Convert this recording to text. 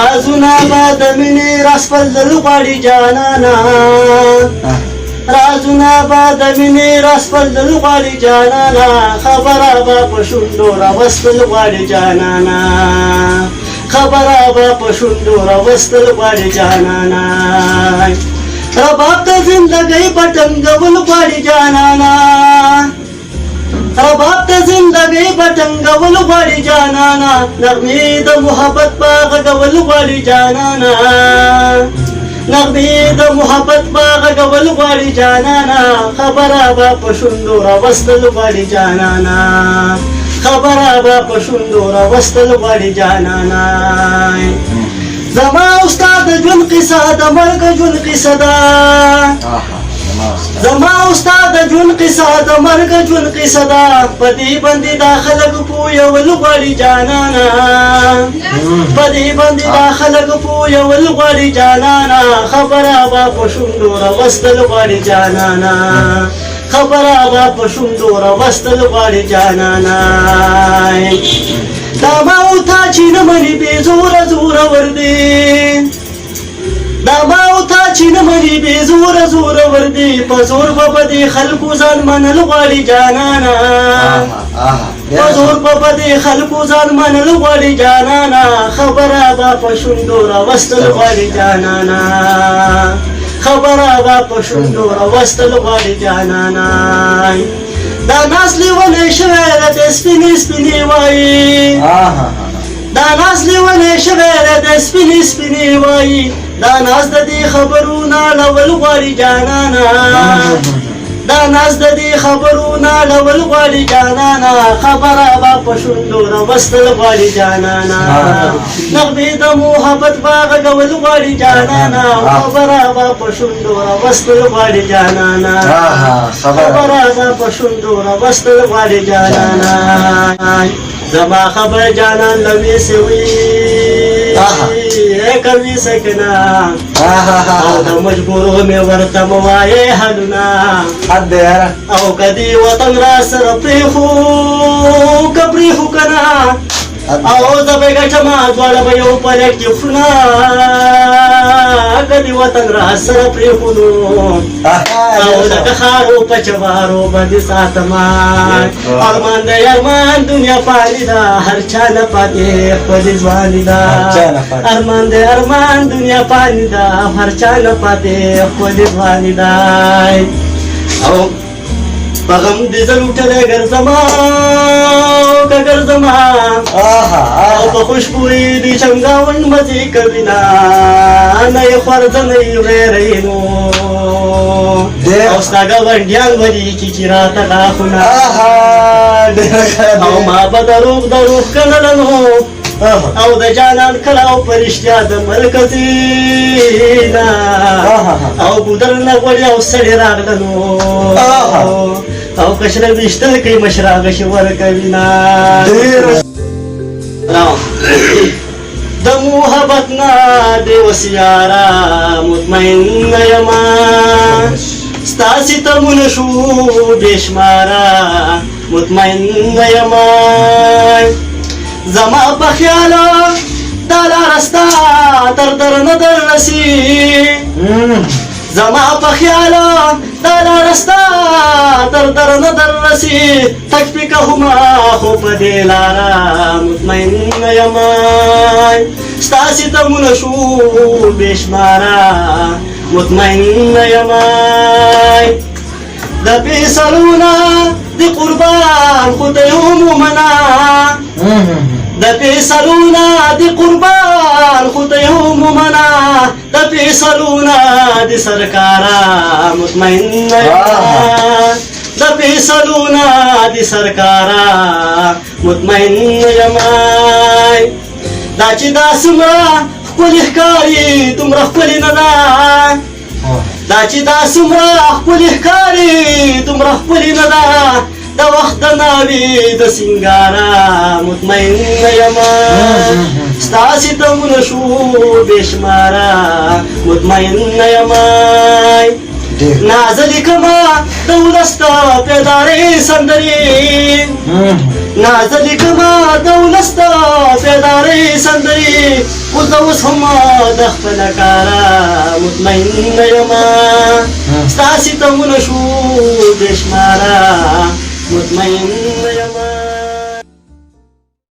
رازونه به د مینې راسپړدل غواړي جانانه رازونه به د مینې راسپړدل غواړي جانانه خبره به په شونډو راوستل غواړي جانانه خبره به په شونډو راوستل غواړي جانانه رباب ته زندګۍ په ټنګول غواړي جانانه رباب ته زندګۍ په ټنګول غواړي جانانه نغمې د محبت په غږول غواړي جانانه نغمې د محبت په غږول غواړي جانانه خبره به په شونډو راوستل غواړي جانانه خبره به په شونډو راوستل غواړي جانانه زما استاد ژوند قصه د مرګ ژوند قصه ده زما استاد ژوند قصه د مرګ ژوند قصه ده په دې باندې دا خلک پوهول غواړي جانانه په دې باندې دا خلک پوهول غواړي جانانه خبره به په شونډو راوستل غواړي جانانه خبره به په شونډو راوستل غواړي جانانه دا ما او تا چې نه مني بې زوره زوره وردي دا ما او تا چې نه مني بې زوره زوره وردي په زور به په دې خلکو ځان منل غواړي جانانه په زور به په دې خلکو ځان منل غواړي جانانه خبره به په شونډو راوستل غواړي جانانه خبره به په شونډو راوستل غواړي جانانه دا ناس لیونی شوی ده د سپینې سپینې وایي دا ناس لیونی شوی ده د سپینې سپینې وایي دا ناس د دې خبرو نه لول غواړي جانانه دا ناس د دې خبرو نه لول غواړي جانانه خبره به په شونډو راوستل غواړي جانانه نغمې د محبت به غږول غواړي جانانه خبره به په شونډو راوستل غواړي جانانه خبره به په شونډو راوستل غواړي جانانه زما خبر جانان لوي سوي کوي سکنا او د مجبورو مې ورته موایې حلونه او کدی وطن را سره پریخو که پریخو کنا او زه به ګټم دواړه به یو پلټ کې خورونه کدی وطن را سره پریښودو او لکه خارو په چوارو باندې ساتما ارمان دی ارمان دنیا پالي ده هر چا نه پاتې ښکلې ځواني ده ارمان دی ارمان دنیا پالي ده هر چا نه پاتې ښکلې ځواني ده او په غم دې زه لوټلی ګرځما که ګرځما او په خوشبویي دې چمګاونډ مزې کوینه نه یې خورځه نه یې غیرینو او ستا ګاونډیان به دې کي چې راته غاښونه او ما به دروغ دروغ کړلنو او د جانان کله او په رښتیا د مرکزینه او ګودر نه غوړي او سړي راغلنو او کشره ویشتل کوي مشره غشي ورکوینه د محبت نه دې اوس یاره مطمئن یما ستا ستمونه شو بې شماره مطمئن یما زما په خیاله دا لاره ستا تر در نه در رسي زما په خیاله دا لاره ستا تر در نه در رسي تک پکه هما خو په دې لاره مطمئن یما ستا ستمونه شو بې شماره مطمئن یما د فیصلونه د قربان خدای ومنه د فیصلونه د قربان خدای ومنه د فیصلونه د سرکاره مطمئن یما د فیصلونه د سرکاره مطمئن یما دا چې دا څومره ښکلې ښکاري دومره ښکلې نه ده دا چې دا څومره ښکلې ښکاري دومره ښکلې نه ده د وخت د ناوې د سینګاره مطمئن یما ستا ستمونه شو بې شماره مطمئن یما نازلی کما دولستا پیدارې سندرې نازلی کما دولستا پیدارې سندرې اوس هم د خپل کارا مطمئن یم ستا ستمونه شو بې شماره مطمئن یم